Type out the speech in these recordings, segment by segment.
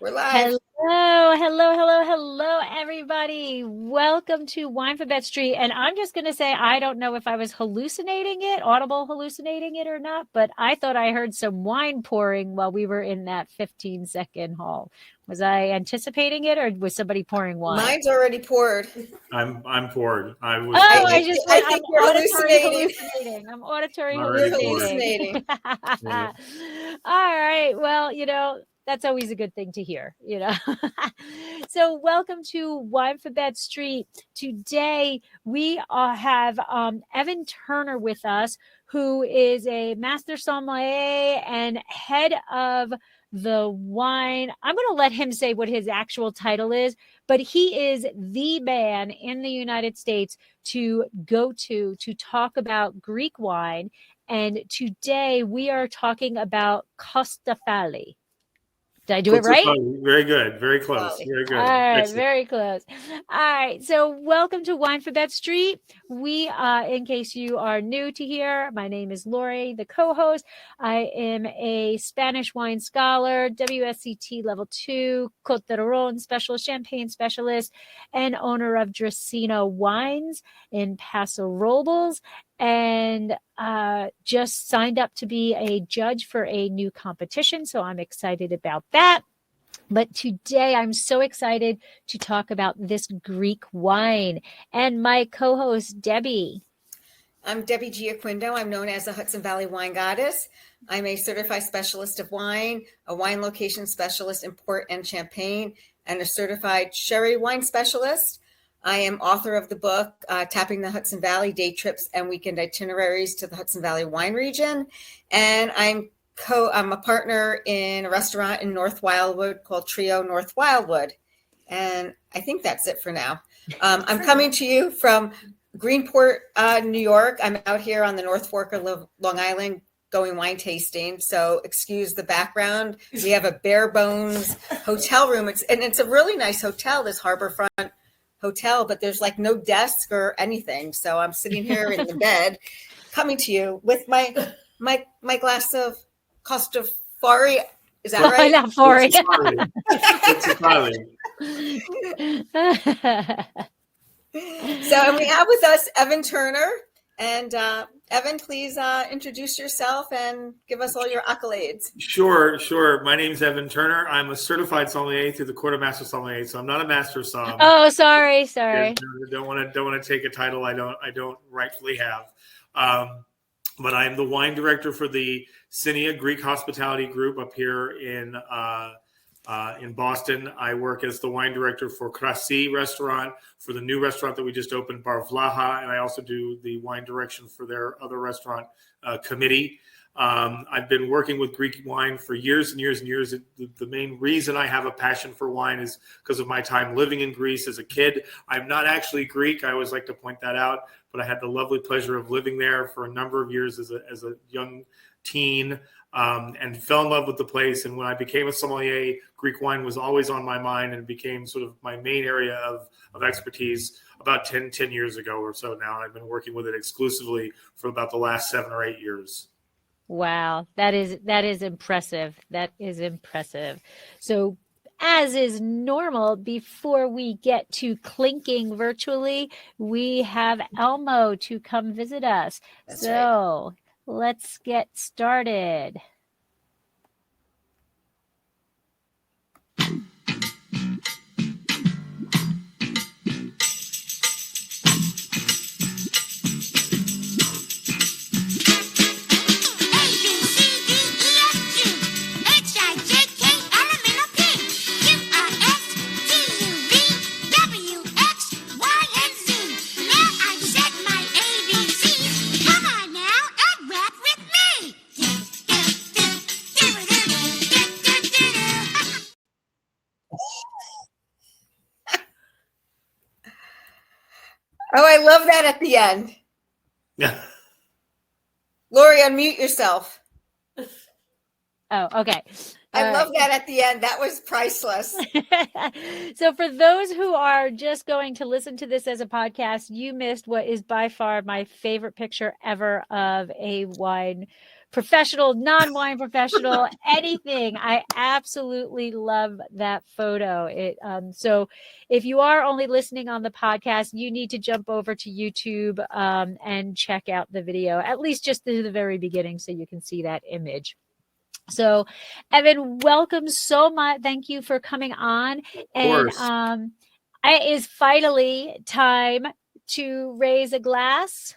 We're live. Hello, everybody. Welcome to Wine for Bet Street. And I'm just going to say, I don't know if I was hallucinating it, audible hallucinating it or not, but I thought I heard some wine pouring while we were in that 15-second haul. Was I anticipating it, or was somebody pouring wine? Mine's already poured. I'm poured. I was. I think you're hallucinating. I'm auditory hallucinating. All right. Well, that's always a good thing to hear, So welcome to Wine for Bet Street. Today we have Evan Turner with us, who is a master sommelier and head of the wine. I'm going to let him say what his actual title is, but he is the man in the United States to go to talk about Greek wine. And today we are talking about Kotsifali. Did I do it right? Very good. Very close. Very good. All right, very close. All right, so welcome to Wine for Bet Street. We, in case you are new to here, my name is Lori, the co-host. I am a Spanish wine scholar, WSET Level 2, Côte d'Aron specialist, Champagne specialist, and owner of Dracaena Wines in Paso Robles. And just signed up to be a judge for a new competition. So I'm excited about that. But today I'm so excited to talk about this Greek wine and my co-host, Debbie. I'm Debbie Giaquindo. I'm known as the Hudson Valley Wine Goddess. I'm a certified specialist of wine, a wine location specialist in port and champagne, and a certified sherry wine specialist. I am author of the book, Tapping the Hudson Valley, Day Trips and Weekend Itineraries to the Hudson Valley Wine Region. And I'm a partner in a restaurant in North Wildwood called Trio North Wildwood. And I think that's it for now. I'm coming to you from Greenport, New York. I'm out here on the North Fork of Long Island going wine tasting. So excuse the background. We have a bare bones hotel room. It's a really nice hotel, this harborfront hotel, but there's like no desk or anything. So I'm sitting here in the bed coming to you with my glass of Kotsifali. Is that right? Not Fari. So, and we have with us Evan Turner. And Evan, please introduce yourself and give us all your accolades. Sure. My name is Evan Turner. I'm a certified sommelier through the Court of Master Sommelier, so I'm not a master somm. Oh, sorry. Don't want to take a title I don't rightfully have. But I'm the wine director for the Cinia Greek Hospitality Group up here in Boston. I work as the wine director for Crete restaurant, for the new restaurant that we just opened, Bar Vlaha, and I also do the wine direction for their other restaurant committee. I've been working with Greek wine for years and years and years. The main reason I have a passion for wine is because of my time living in Greece as a kid. I'm not actually Greek. I always like to point that out, but I had the lovely pleasure of living there for a number of years as a young teen. And fell in love with the place. And when I became a sommelier, Greek wine was always on my mind and became sort of my main area of expertise about 10 years ago or so now. I've been working with it exclusively for about the last 7 or 8 years. Wow, that is impressive. That is impressive. So, as is normal, before we get to clinking virtually, we have Elmo to come visit us. That's right. Let's get started. Oh, I love that at the end. Yeah. Lori, unmute yourself. Oh, okay. I love that at the end. That was priceless. So for those who are just going to listen to this as a podcast, you missed what is by far my favorite picture ever of a wine professional, non-wine professional, anything. I absolutely love that photo. So if you are only listening on the podcast, you need to jump over to YouTube and check out the video, at least just to the very beginning, so you can see that image. So, Evan, welcome so much. Thank you for coming on. Of course. And it is finally time to raise a glass.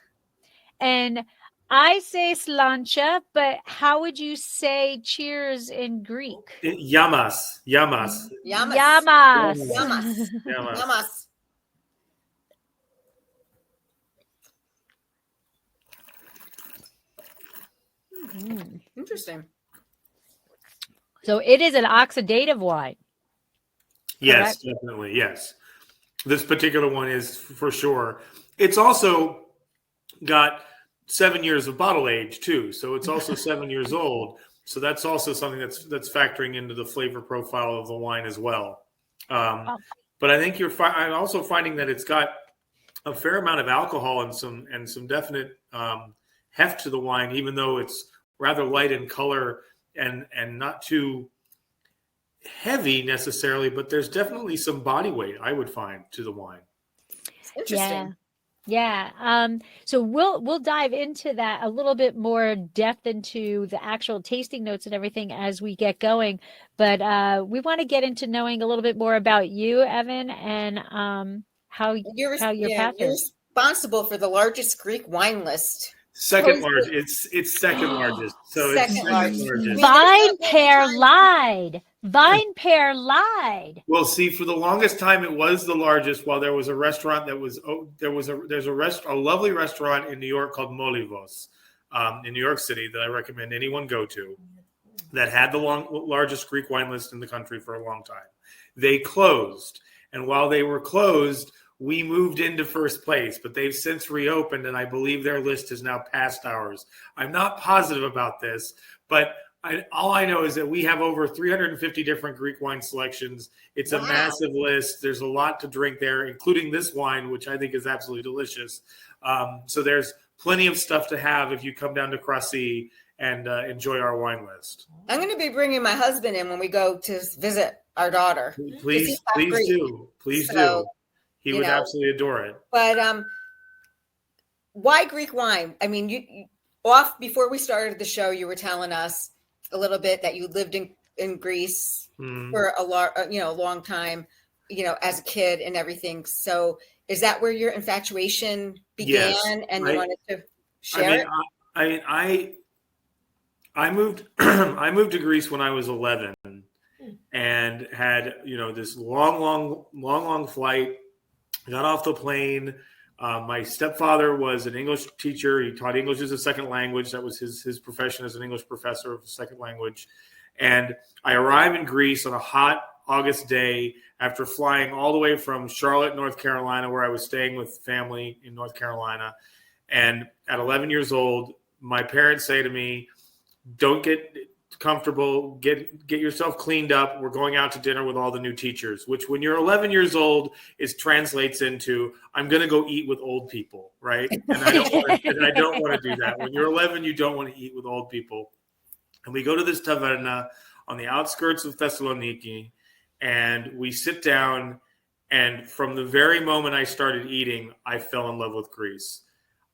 And I say slancha, but how would you say cheers in Greek? Yamas. Yamas. Yamas. Interesting. So it is an oxidative wine. Yes, Correct? definitely. Yes. This particular one is for sure. It's also got 7 years of bottle age too. So it's also 7 years old. So that's also something that's factoring into the flavor profile of the wine as well. But I think I'm also finding that it's got a fair amount of alcohol and some definite heft to the wine, even though it's rather light in color and not too heavy necessarily, but there's definitely some body weight, I would find, to the wine. Interesting. Yeah. So we'll dive into that a little bit more depth into the actual tasting notes and everything as we get going. But we want to get into knowing a little bit more about you, Evan, and how your path you're is. responsible for the largest Greek wine list. Second largest. It's second largest. So it's second largest. Vine pair lied. Well, see, for the longest time, it was the largest. While there was a restaurant there's a lovely restaurant in New York called Molivos, in New York City that I recommend anyone go to, that had the largest Greek wine list in the country for a long time. They closed, and while they were closed, we moved into first place, but they've since reopened, and I believe their list is now past ours. I'm not positive about this, but all I know is that we have over 350 different Greek wine selections. It's a massive list. There's a lot to drink there, including this wine, which I think is absolutely delicious. So there's plenty of stuff to have if you come down to Crete and enjoy our wine list. I'm going to be bringing my husband in when we go to visit our daughter. Please do. He would absolutely adore it. But why Greek wine? I mean, before we started the show, you were telling us a little bit that you lived in Greece for a long time, as a kid and everything. So is that where your infatuation began? Yes, and you wanted to share it? I moved I moved to Greece when I was 11 and had, this long flight. Got off the plane. My stepfather was an English teacher. He taught English as a second language. That was his profession as an English professor of a second language. And I arrived in Greece on a hot August day after flying all the way from Charlotte, North Carolina, where I was staying with family in North Carolina. And at 11 years old, my parents say to me, "Don't get comfortable, get yourself cleaned up. We're going out to dinner with all the new teachers," which when you're 11 years old translates into, "I'm going to go eat with old people," right? And I don't want to do that. When you're 11, you don't want to eat with old people. And we go to this taverna on the outskirts of Thessaloniki, and we sit down, and from the very moment I started eating, I fell in love with Greece.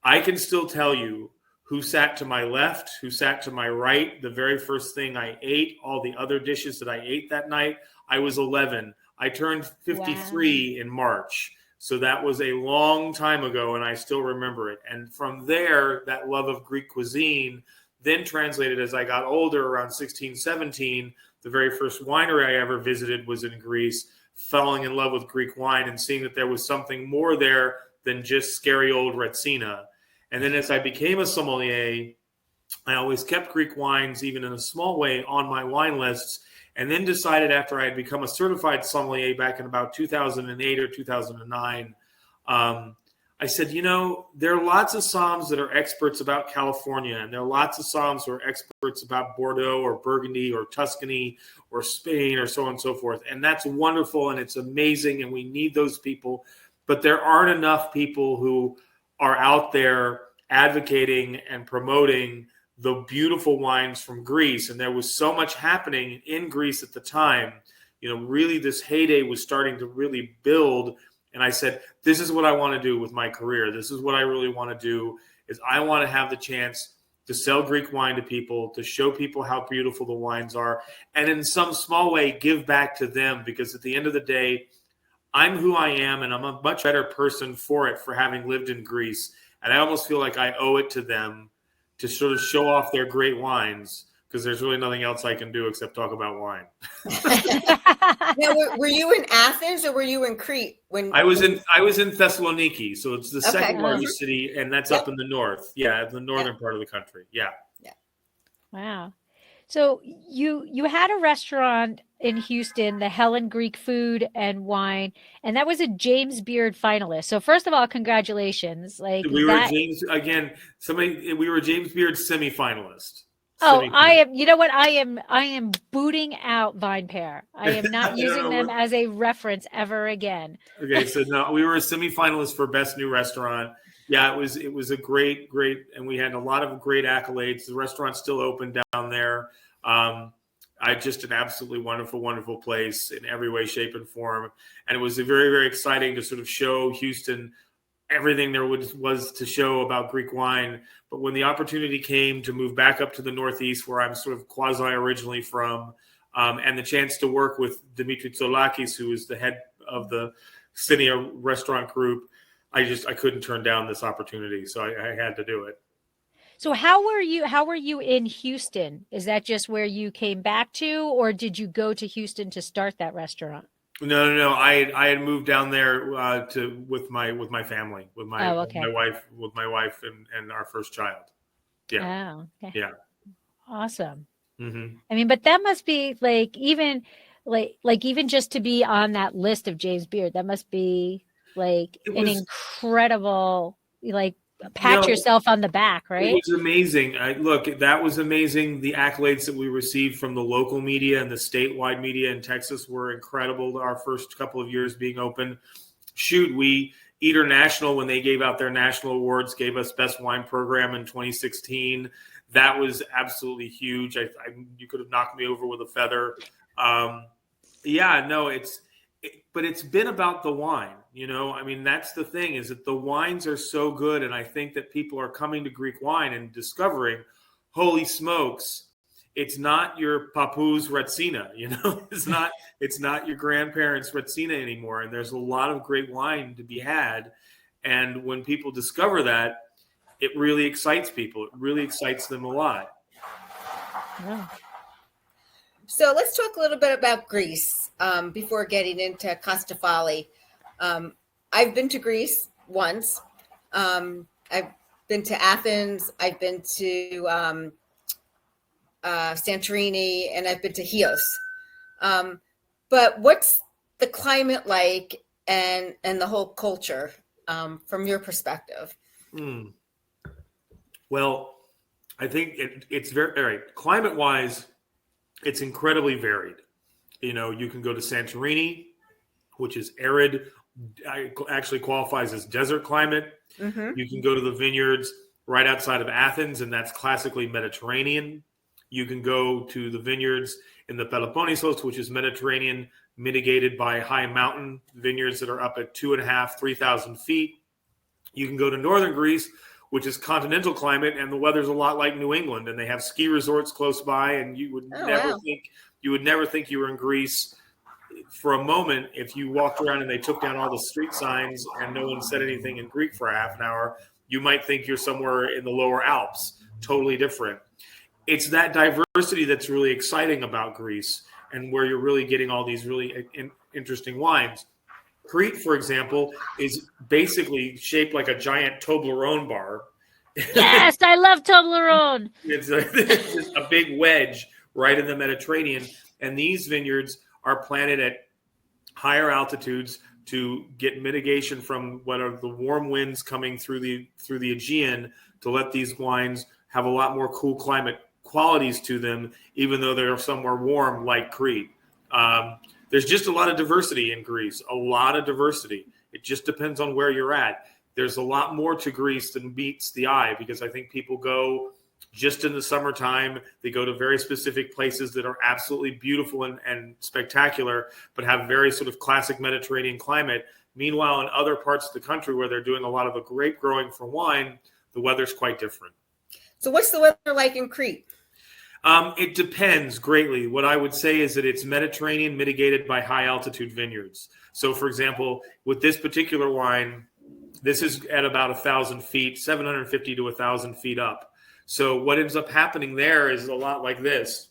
I can still tell you who sat to my left, who sat to my right. The very first thing I ate, all the other dishes that I ate that night, I was 11. I turned 53 in March. So that was a long time ago, and I still remember it. And from there, that love of Greek cuisine then translated as I got older, around 16, 17. The very first winery I ever visited was in Greece, falling in love with Greek wine and seeing that there was something more there than just scary old Retsina. And then as I became a sommelier, I always kept Greek wines, even in a small way, on my wine lists, and then decided after I had become a certified sommelier back in about 2008 or 2009, I said, there are lots of somms that are experts about California, and there are lots of somms who are experts about Bordeaux or Burgundy or Tuscany or Spain or so on and so forth. And that's wonderful, and it's amazing, and we need those people. But there aren't enough people who are out there advocating and promoting the beautiful wines from Greece. And there was so much happening in Greece at the time. Really this heyday was starting to really build. And I said, this is what I want to do with my career. This is what I really want to do, is I want to have the chance to sell Greek wine to people, to show people how beautiful the wines are, and in some small way give back to them, because at the end of the day, I'm who I am, and I'm a much better person for having lived in Greece. And I almost feel like I owe it to them to sort of show off their great wines, because there's really nothing else I can do except talk about wine. Now, were you in Athens or were you in Crete when I was in Thessaloniki, so it's the second Okay. largest city, and that's up in the north. Yeah, the northern part of the country. Yeah. Wow. So you had a restaurant in Houston, the Helen Greek Food and Wine, and that was a James Beard finalist. So first of all, congratulations! Like We that. were James again. We were James Beard semifinalist. Oh, I am. You know what? I am booting out Vine Pair. I am not using them as a reference ever again. Okay, so no, we were a semifinalist for Best New Restaurant. Yeah, it was a great, and we had a lot of great accolades. The restaurant's still open down there. Just an absolutely wonderful place in every way, shape, and form. And it was very, very exciting to sort of show Houston everything there was to show about Greek wine. But when the opportunity came to move back up to the Northeast, where I'm sort of quasi originally from, and the chance to work with Dimitri Tsolakis, who is the head of the Cynia restaurant group, I couldn't turn down this opportunity. So I had to do it. So how were you in Houston? Is that just where you came back to, or did you go to Houston to start that restaurant? No. I had moved down there with my family, with my wife and our first child. Yeah. Oh, okay. Yeah. Awesome. Mm-hmm. I mean, but that must be even just to be on that list of James Beard, that must be an incredible, pat yourself on the back, right? It was amazing. That was amazing. The accolades that we received from the local media and the statewide media in Texas were incredible. Our first couple of years being open. Eater National, when they gave out their national awards, gave us Best Wine Program in 2016. That was absolutely huge. You could have knocked me over with a feather. But it's been about the wine. I mean, that's the thing, is that the wines are so good. And I think that people are coming to Greek wine and discovering, holy smokes, it's not your papu's Retsina, it's not your grandparents' Retsina anymore. And there's a lot of great wine to be had. And when people discover that, it really excites people. It really excites them a lot. Yeah. So let's talk a little bit about Greece before getting into Kotsifali. I've been to Greece once. I've been to Athens. I've been to Santorini, and I've been to Chios. But what's the climate like and the whole culture from your perspective? Well, I think it's very, all right. Climate-wise, it's incredibly varied. You can go to Santorini, which is arid, actually qualifies as desert climate. Mm-hmm. You can go to the vineyards right outside of Athens, and that's classically Mediterranean. You can go to the vineyards in the Peloponnesos, which is Mediterranean, mitigated by high mountain vineyards that are up at 2,500, 3,000 feet. You can go to northern Greece, which is continental climate, and the weather's a lot like New England, and they have ski resorts close by, and you would never think you were in Greece for a moment if you walked around and they took down all the street signs and no one said anything in Greek for half an hour. You might think you're somewhere in the lower Alps, totally different. It's that diversity that's really exciting about Greece, and where you're really getting all these really interesting wines. Crete, for example, is basically shaped like a giant Toblerone bar. Yes, I love Toblerone. It's a big wedge right in the Mediterranean. And these vineyards are planted at higher altitudes to get mitigation from what are the warm winds coming through the Aegean, to let these wines have a lot more cool climate qualities to them, even though they're somewhere warm like Crete. There's just a lot of diversity in Greece, a lot of diversity. It just depends on where you're at. There's a lot more to Greece than meets the eye, because I think people go just in the summertime. They go to very specific places that are absolutely beautiful and spectacular, but have very sort of classic Mediterranean climate. Meanwhile, in other parts of the country where they're doing a lot of the grape growing for wine, the weather's quite different. So what's the weather like in Crete? It depends greatly. What I would say is that it's Mediterranean mitigated by high altitude vineyards. So, for example, with this particular wine, this is at about 1,000 feet, 750 to 1,000 feet up. So what ends up happening there is a lot like this.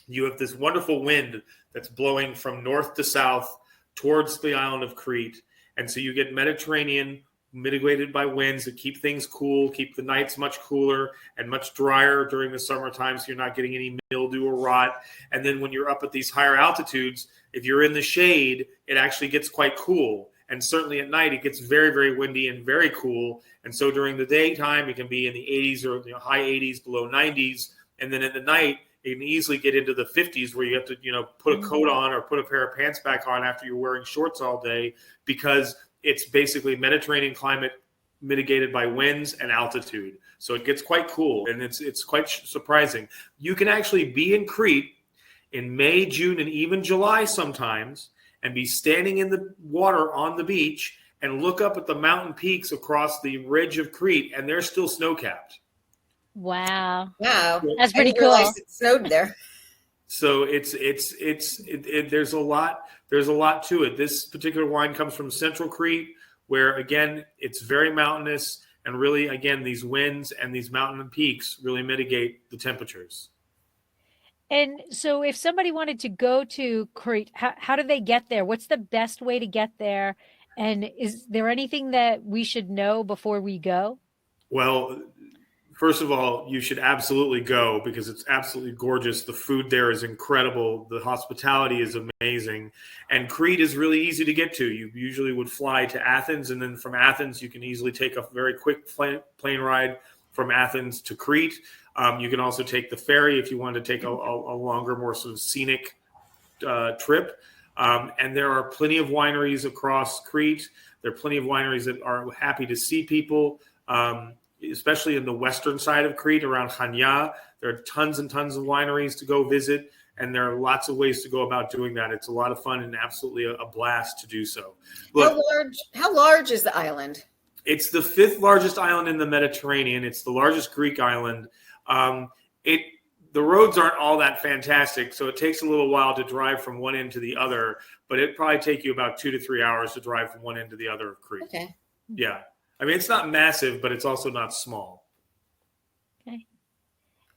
You have this wonderful wind that's blowing from north to south towards the island of Crete. And so you get Mediterranean mitigated by winds that keep things cool, keep the nights much cooler and much drier during the summertime, so you're not getting any mildew or rot. And then when you're up at these higher altitudes, if you're in the shade, it actually gets quite cool. And certainly at night, it gets very, very windy and very cool. And so during the daytime, it can be in the 80s or high 80s, below 90s. And then at the night, it can easily get into the 50s where you have to, put a coat on or put a pair of pants back on after you're wearing shorts all day, because it's basically Mediterranean climate mitigated by winds and altitude. So it gets quite cool, and it's quite surprising. You can actually be in Crete in May, June, and even July sometimes, and be standing in the water on the beach and look up at the mountain peaks across the ridge of Crete, and they're still snow-capped. Wow. Wow. That's pretty cool. It snowed there. So there's a lot to it. This particular wine comes from Central Crete, where again it's very mountainous, and really again these winds and these mountain peaks really mitigate the temperatures. And so if somebody wanted to go to Crete, how do they get there? What's the best way to get there? And is there anything that we should know before we go? Well, first of all, you should absolutely go, because it's absolutely gorgeous. The food there is incredible. The hospitality is amazing. And Crete is really easy to get to. You usually would fly to Athens, and then from Athens, you can easily take a very quick plane ride from Athens to Crete. You can also take the ferry if you want to take a longer, more sort of scenic trip. And there are plenty of wineries across Crete. There are plenty of wineries that are happy to see people. Especially in the western side of Crete around Chania. There are tons and tons of wineries to go visit, and there are lots of ways to go about doing that. It's a lot of fun and absolutely a blast to do so. Look, How large is the island? it's the 5th largest island in the Mediterranean. It's the largest Greek island. The roads aren't all that fantastic, so it takes a little while to drive from one end to the other, but it'd probably take you about 2 to 3 hours to drive from one end to the other of Crete. Okay. Yeah. I mean, it's not massive, but it's also not small. Okay.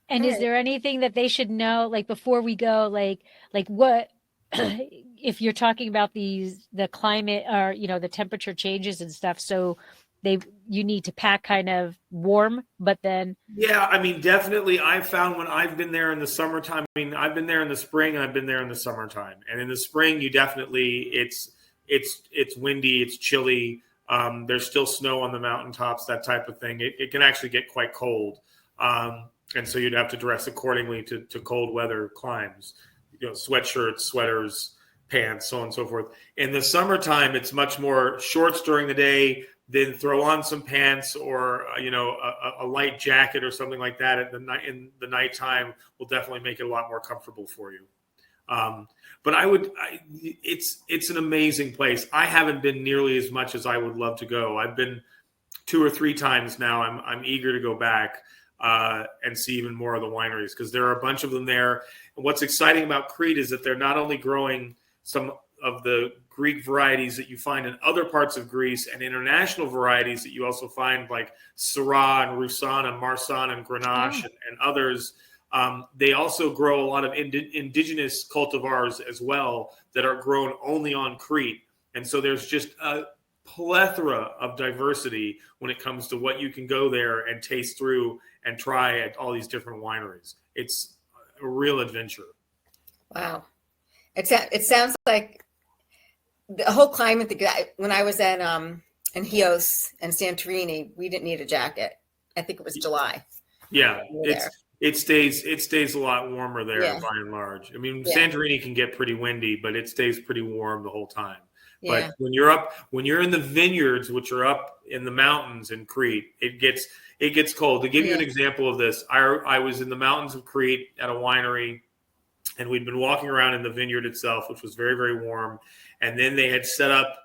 And is there anything that they should know, like before we go, like what, if you're talking about the climate or, the temperature changes and stuff. So you need to pack kind of warm, but then. Yeah, I mean, definitely I've found when I've been there in the summertime, I mean, I've been there in the spring and I've been there in the summertime. And in the spring, you definitely, it's windy, it's chilly. There's still snow on the mountaintops, that type of thing. It can actually get quite cold. And so you'd have to dress accordingly to cold weather climes, sweatshirts, sweaters, pants, so on and so forth. In the summertime, it's much more shorts during the day, then throw on some pants or, a light jacket or something like that in the nighttime will definitely make it a lot more comfortable for you. But it's an amazing place. I haven't been nearly as much as I would love to go. I've been 2 or 3 times now. I'm eager to go back and see even more of the wineries, because there are a bunch of them there. And what's exciting about Crete is that they're not only growing some of the Greek varieties that you find in other parts of Greece and international varieties that you also find like Syrah and Roussanne and Marsanne and Grenache and others. They also grow a lot of indigenous cultivars as well that are grown only on Crete. And so there's just a plethora of diversity when it comes to what you can go there and taste through and try at all these different wineries. It's a real adventure. Wow. It sounds like the whole climate. When I was at in Chios and Santorini, we didn't need a jacket. I think it was July. Yeah, it stays a lot warmer there by and large. I mean, Santorini can get pretty windy, but it stays pretty warm the whole time. Yeah. But when you're in the vineyards, which are up in the mountains in Crete, It gets cold. To give you an Yeah. example of this, I was in the mountains of Crete at a winery, and we'd been walking around in the vineyard itself, which was very, very warm. And then they had set up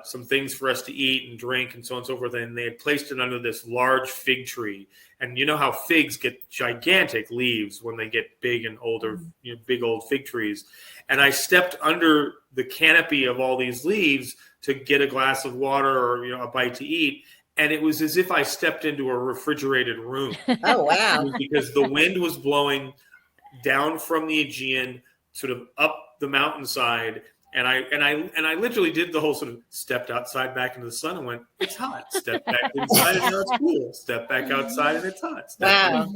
some things for us to eat and drink and so on and so forth. And they had placed it under this large fig tree. And you know how figs get gigantic leaves when they get big and older, big old fig trees. And I stepped under the canopy of all these leaves to get a glass of water or a bite to eat. And it was as if I stepped into a refrigerated room. Oh, wow. It was because the wind was blowing down from the Aegean, sort of up the mountainside. And I literally did the whole sort of stepped outside back into the sun and went, it's hot. Step back inside and now it's cool. Step back outside and it's hot. Wow.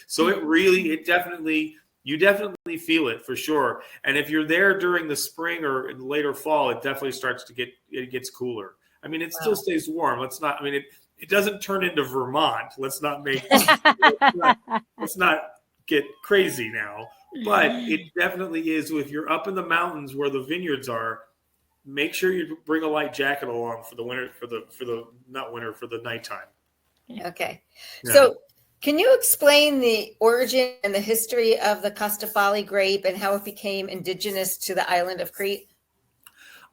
So you definitely feel it for sure. And if you're there during the spring or in the later fall, it definitely it gets cooler. I mean, it still stays warm. It doesn't turn into Vermont. Let's not get crazy now. But it definitely is. If you're up in the mountains where the vineyards are, make sure you bring a light jacket along for the winter, for the nighttime. Okay. Yeah. So can you explain the origin and the history of the Kotsifali grape and how it became indigenous to the island of Crete?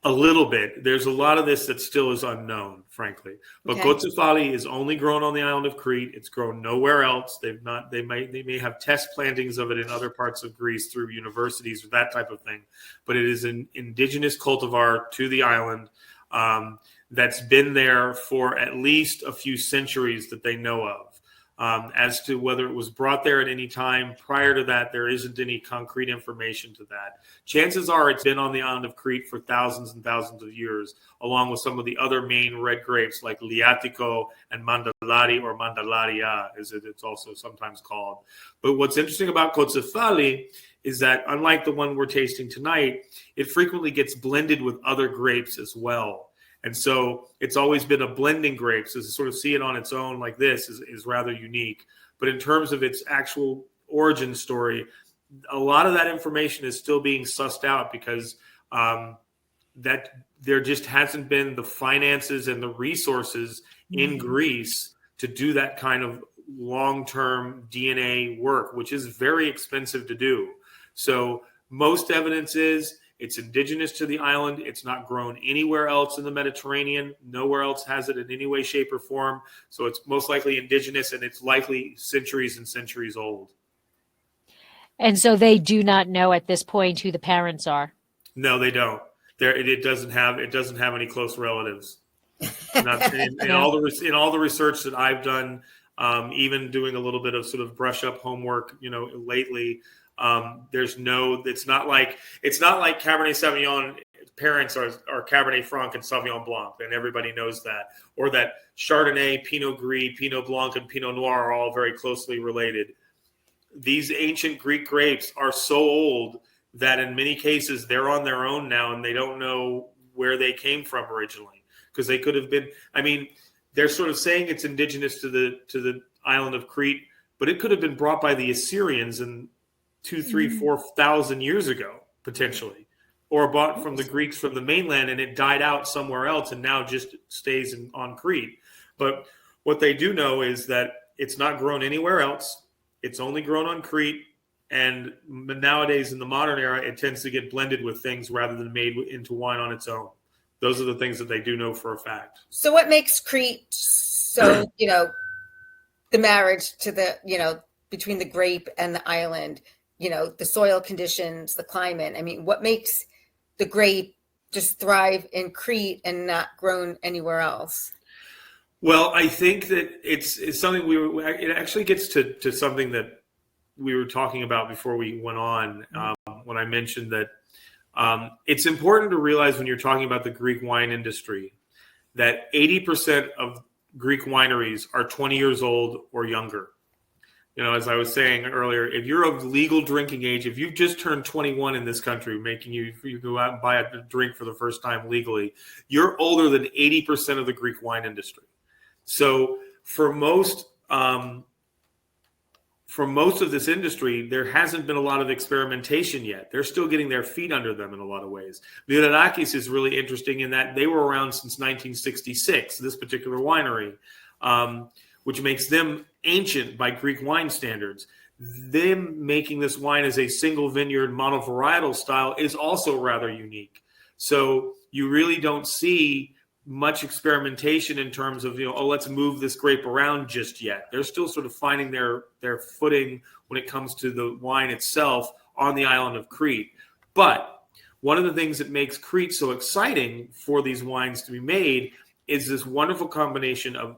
A little bit. There's a lot of this that still is unknown, frankly. But Okay. Kotsifali is only grown on the island of Crete. It's grown nowhere else. They may have test plantings of it in other parts of Greece through universities or that type of thing. But it is an indigenous cultivar to the island that's been there for at least a few centuries that they know of. As to whether it was brought there at any time prior to that, there isn't any concrete information to that. Chances are it's been on the island of Crete for thousands and thousands of years, along with some of the other main red grapes like Liatico and Mandilaria, or Mandilaria, as it's also sometimes called. But what's interesting about Kotsifali is that, unlike the one we're tasting tonight, it frequently gets blended with other grapes as well. And so it's always been a blending grape. So to sort of see it on its own like this is rather unique. But in terms of its actual origin story, a lot of that information is still being sussed out because that there just hasn't been the finances and the resources in Greece to do that kind of long-term DNA work, which is very expensive to do. So most evidence is it's indigenous to the island. It's not grown anywhere else in the Mediterranean. Nowhere else has it in any way, shape, or form. So it's most likely indigenous, and it's likely centuries and centuries old. And so they do not know at this point who the parents are. No, they don't. It doesn't have any close relatives. In all the research that I've done, even doing a little bit of sort of brush up homework, lately. It's not like Cabernet Sauvignon parents are Cabernet Franc and Sauvignon Blanc, and everybody knows that, or that Chardonnay, Pinot Gris, Pinot Blanc, and Pinot Noir are all very closely related. These ancient Greek grapes are so old that in many cases they're on their own now, and they don't know where they came from originally, because they could have been. I mean, they're sort of saying it's indigenous to the island of Crete, but it could have been brought by the Assyrians and 2,000, 3,000, 4,000 years ago, potentially, or bought from the Greeks from the mainland, and it died out somewhere else and now just stays on Crete. But what they do know is that it's not grown anywhere else. It's only grown on Crete. And nowadays in the modern era, it tends to get blended with things rather than made into wine on its own. Those are the things that they do know for a fact. So what makes Crete so, the marriage to the, between the grape and the island, the soil conditions, the climate? I mean, what makes the grape just thrive in Crete and not grown anywhere else? Well, I think that it's something it actually gets to something that we were talking about before we went on, when I mentioned that it's important to realize when you're talking about the Greek wine industry that 80% of Greek wineries are 20 years old or younger. As I was saying earlier, if you're of legal drinking age, if you've just turned 21 in this country, making you go out and buy a drink for the first time legally, you're older than 80% of the Greek wine industry. So for most of this industry, there hasn't been a lot of experimentation yet. They're still getting their feet under them in a lot of ways. Viranakis is really interesting in that they were around since 1966, this particular winery. which makes them ancient by Greek wine standards. Them making this wine as a single vineyard monovarietal style is also rather unique. So you really don't see much experimentation in terms of, let's move this grape around just yet. They're still sort of finding their footing when it comes to the wine itself on the island of Crete. But one of the things that makes Crete so exciting for these wines to be made is this wonderful combination of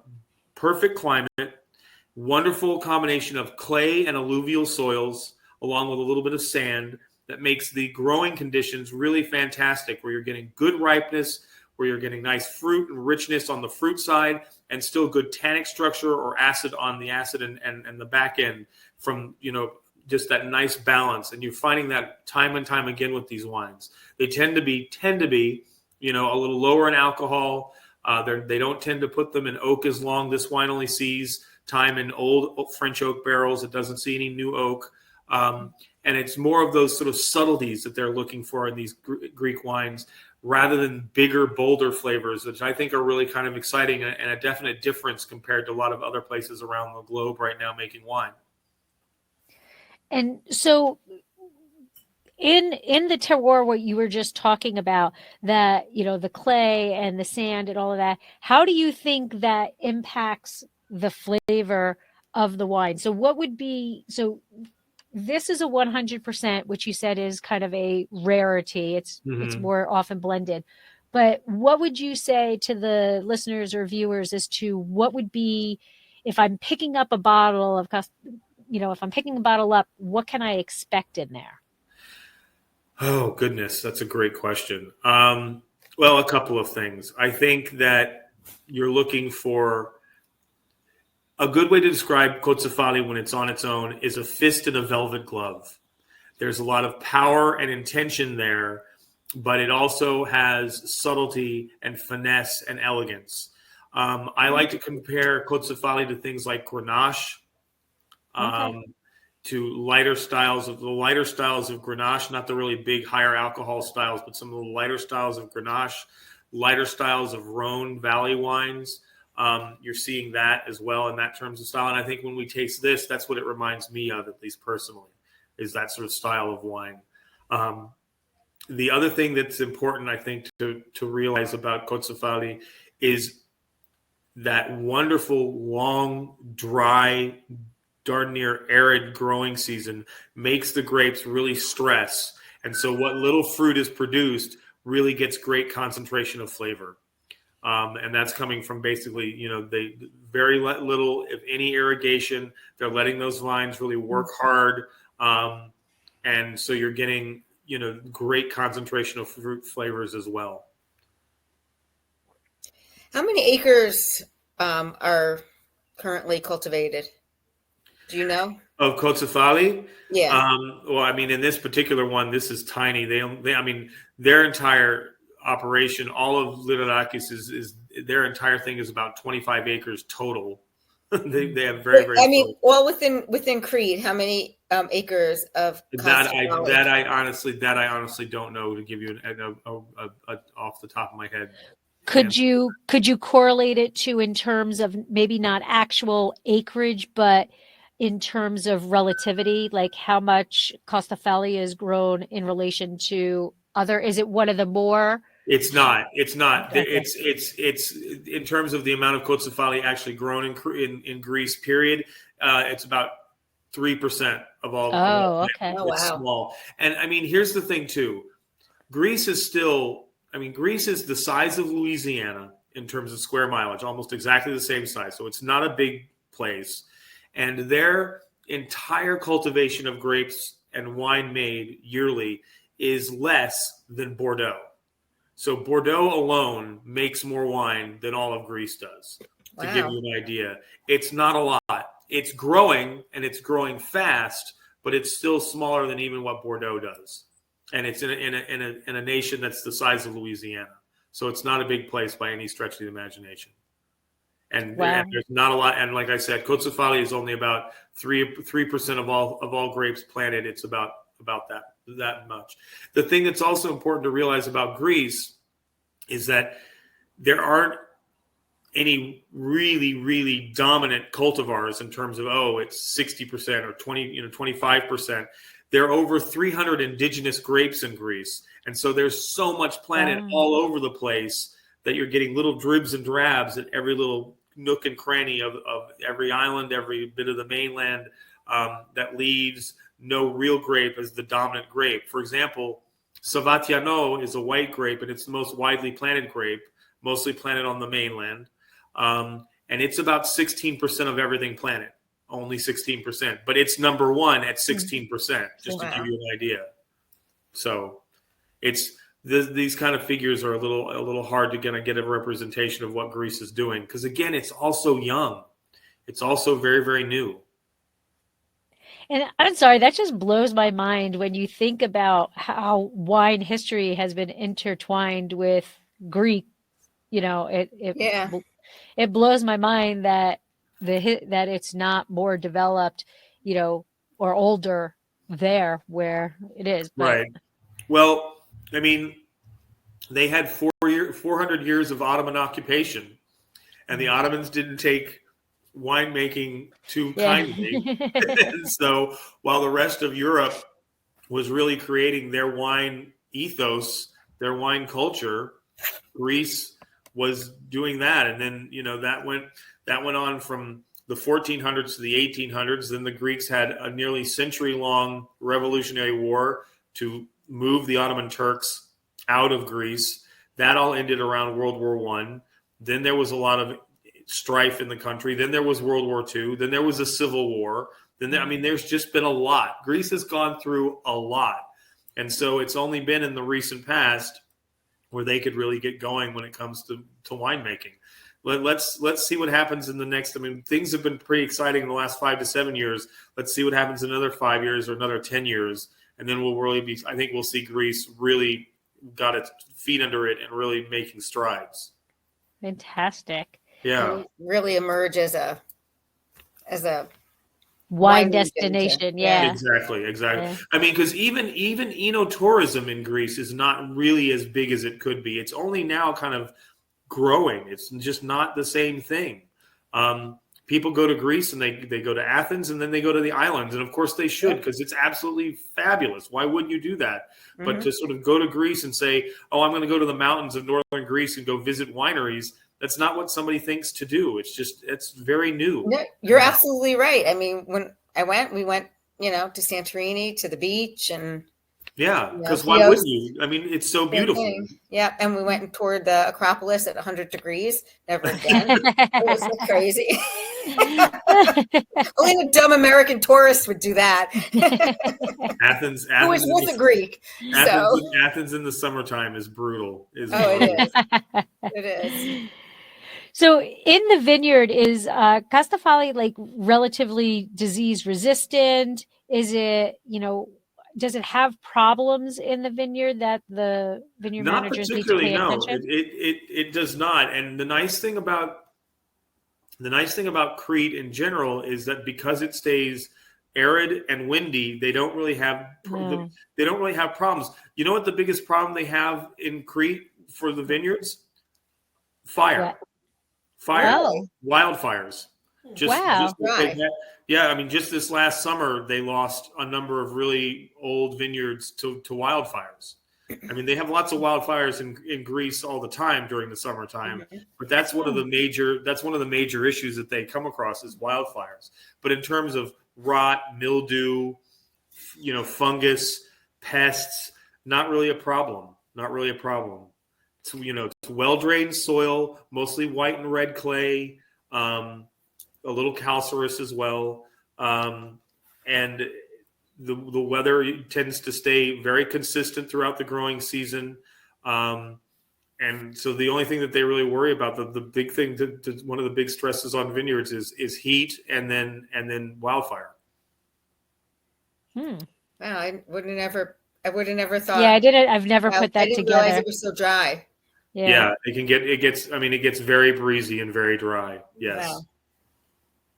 perfect climate, wonderful combination of clay and alluvial soils, along with a little bit of sand, that makes the growing conditions really fantastic, where you're getting good ripeness, where you're getting nice fruit and richness on the fruit side, and still good tannic structure or acid on the acid and the back end from, just that nice balance. And you're finding that time and time again with these wines. They tend to be, a little lower in alcohol. They don't tend to put them in oak as long. This wine only sees time in old French oak barrels. It doesn't see any new oak. And it's more of those sort of subtleties that they're looking for in these Greek wines, rather than bigger, bolder flavors, which I think are really kind of exciting and a definite difference compared to a lot of other places around the globe right now making wine. And so in the terroir, what you were just talking about, that, the clay and the sand and all of that, how do you think that impacts the flavor of the wine? So this is a 100%, which you said is kind of a rarity. It's more often blended. But what would you say to the listeners or viewers as to what would be, if I'm picking up a bottle of, if I'm picking a bottle up, what can I expect in there? Oh, goodness. That's a great question. Well, a couple of things. I think that you're looking for a good way to describe Kotsifali when it's on its own is a fist in a velvet glove. There's a lot of power and intention there, but it also has subtlety and finesse and elegance. I like to compare Kotsifali to things like Grenache, to lighter styles of Grenache, not the really big higher alcohol styles, but some of the lighter styles of Grenache, lighter styles of Rhone Valley wines. You're seeing that as well in that terms of style. And I think when we taste this, that's what it reminds me of, at least personally, is that sort of style of wine. The other thing that's important, I think, to realize about Kotsifali is that wonderful, long, dry, darn near arid growing season makes the grapes really stress. And so what little fruit is produced really gets great concentration of flavor. And that's coming from basically, they very little, if any, irrigation. They're letting those vines really work hard. And so you're getting, great concentration of fruit flavors as well. How many acres are currently cultivated? Do you know? Of Kotsifali? Yeah. Well, I mean, in this particular one, this is tiny. Their entire operation, all of Lidorakis is their entire thing is about 25 acres total. they have very, very. Well, within Crete, how many acres of that I honestly don't know, to give you a off the top of my head. Could you correlate it to, in terms of maybe not actual acreage, but in terms of relativity, like how much Kotsifali is grown in relation to other? Is it one of the more? It's not. Okay. It's in terms of the amount of Kotsifali actually grown in Greece. Period. It's about 3% of all. Oh, okay. Oh, wow. It's small. And I mean, here's the thing too. Greece is the size of Louisiana in terms of square mileage, almost exactly the same size. So it's not a big place. And their entire cultivation of grapes and wine made yearly is less than Bordeaux. So Bordeaux alone makes more wine than all of Greece does, to give you an idea. It's not a lot. It's growing, and it's growing fast, but it's still smaller than even what Bordeaux does. And it's in a nation that's the size of Louisiana. So it's not a big place by any stretch of the imagination. And there's not a lot. And like I said, Kotsifali is only about 3% of all grapes planted. It's about that much. The thing that's also important to realize about Greece is that there aren't any really, really dominant cultivars in terms of, it's 60% or 25%. There are over 300 indigenous grapes in Greece. And so there's so much planted all over the place that you're getting little dribs and drabs at every little nook and cranny of every island, every bit of the mainland, that leaves no real grape as the dominant grape. For example, Savatiano is a white grape, and it's the most widely planted grape, mostly planted on the mainland. And it's about 16% of everything planted, only 16%. But it's number one at 16%, just to give you an idea. So it's these kind of figures are a little hard to get a representation of what Greece is doing, because again, it's also young. It's also very, very new. And I'm sorry, that just blows my mind when you think about how wine history has been intertwined with Greek. It blows my mind that that it's not more developed, or older there where it is. But. Right. Well, I mean, they had 400 years of Ottoman occupation, and the Ottomans didn't take winemaking too kindly. And so while the rest of Europe was really creating their wine ethos, their wine culture, Greece was doing that. And then, that went on from the 1400s to the 1800s. Then the Greeks had a nearly century-long revolutionary war to move the Ottoman Turks out of Greece. That all ended around World War I. Then there was a lot of strife in the country. Then there was World War II. Then there was a civil war. There's just been a lot. Greece has gone through a lot. And so it's only been in the recent past where they could really get going when it comes to winemaking. Let's see what happens in the next. Things have been pretty exciting in the last 5 to 7 years. Let's see what happens in another 5 years or another 10 years. And then I think we'll see Greece really got its feet under it and really making strides. Fantastic. Yeah. Really emerge as a wine destination. Yeah. Exactly. Yeah. Because even enotourism in Greece is not really as big as it could be. It's only now kind of growing. It's just not the same thing. People go to Greece and they go to Athens and then they go to the islands. And of course they should, because it's absolutely fabulous. Why wouldn't you do that? Mm-hmm. But to sort of go to Greece and say, I'm going to go to the mountains of northern Greece and go visit wineries, that's not what somebody thinks to do. It's very new. No, you're absolutely right. When we went, to Santorini, to the beach, and because why wouldn't you? It's so beautiful. Yeah, and we went and toured the Acropolis at 100 degrees. Never again. It was so crazy. Only a dumb American tourist would do that. Athens who was a Greek. Athens in the summertime is brutal. It is. It is. So in the vineyard, is Kotsifali relatively disease resistant? Is it, does it have problems in the vineyard that the vineyard managers need to pay attention? It does not. And the nice thing about Crete in general is that because it stays arid and windy, they don't really have problems. You know what the biggest problem they have in Crete for the vineyards? Fire. Wildfires. Just this last summer, they lost a number of really old vineyards to wildfires. They have lots of wildfires in Greece all the time during the summertime, but that's one of the major issues that they come across is wildfires. But in terms of rot, mildew, fungus, pests, not really a problem. It's well-drained soil, mostly white and red clay, a little calcareous as well. And the weather tends to stay very consistent throughout the growing season. And so the only thing that they really worry about, the big thing, one of the big stresses on vineyards is heat and then wildfire. Wow, I would have never thought. Yeah, I didn't. I've never put that together. I didn't realize it was so dry. Yeah, it gets very breezy and very dry. Yes. Wow.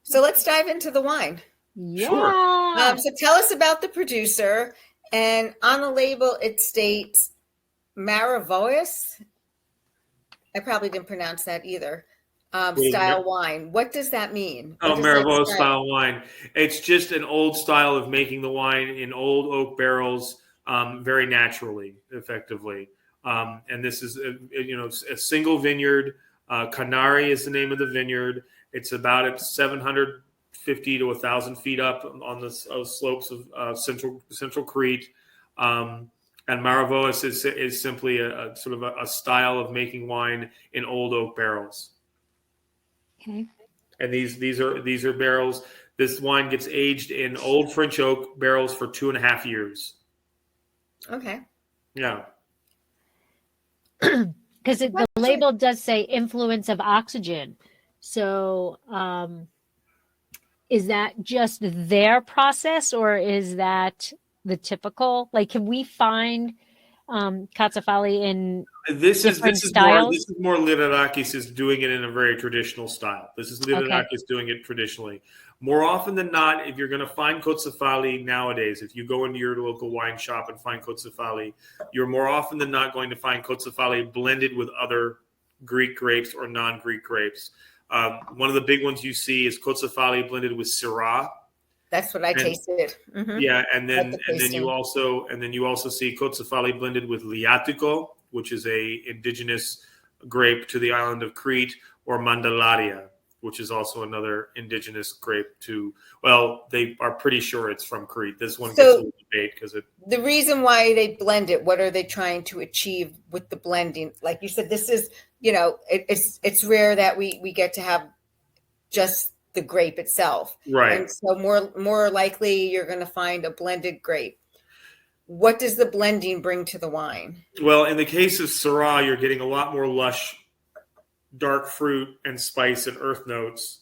So let's dive into the wine. Yeah. Sure. So tell us about the producer. And on the label, it states Maravois. I probably didn't pronounce that either. style wine. What does that mean? Oh, Marivaux style wine. It's just an old style of making the wine in old oak barrels, very naturally, effectively. And this is, a single vineyard. Canari is the name of the vineyard. It's about at 750 to 1,000 feet up on the slopes of central Crete. And Marivaux is simply a sort of a style of making wine in old oak barrels. Okay. And these are barrels. This wine gets aged in old French oak barrels for 2.5 years. Okay. Yeah. Because the label does say influence of oxygen. So is that just their process, or is that the typical? Like, can we find Kotsifali in different styles? This is more Liderakis is doing it in a very traditional style. This is Liderakis doing it traditionally. More often than not, if you're going to find Kotsifali nowadays, if you go into your local wine shop and find Kotsifali, you're more often than not going to find Kotsifali blended with other Greek grapes or non-Greek grapes. One of the big ones you see is Kotsifali blended with Syrah. That's what I tasted. Mm-hmm. Yeah, and then you also see Kotsifali blended with Liatico, which is a indigenous grape to the island of Crete, or Mandilaria, which is also another indigenous grape to. Well, they are pretty sure it's from Crete. This one gets a little debate because the reason why they blend it. What are they trying to achieve with the blending? Like you said, this is it's rare that we get to have just the grape itself. Right. And so more likely you're going to find a blended grape. What does the blending bring to the wine? Well, in the case of Syrah, you're getting a lot more lush, dark fruit and spice and earth notes.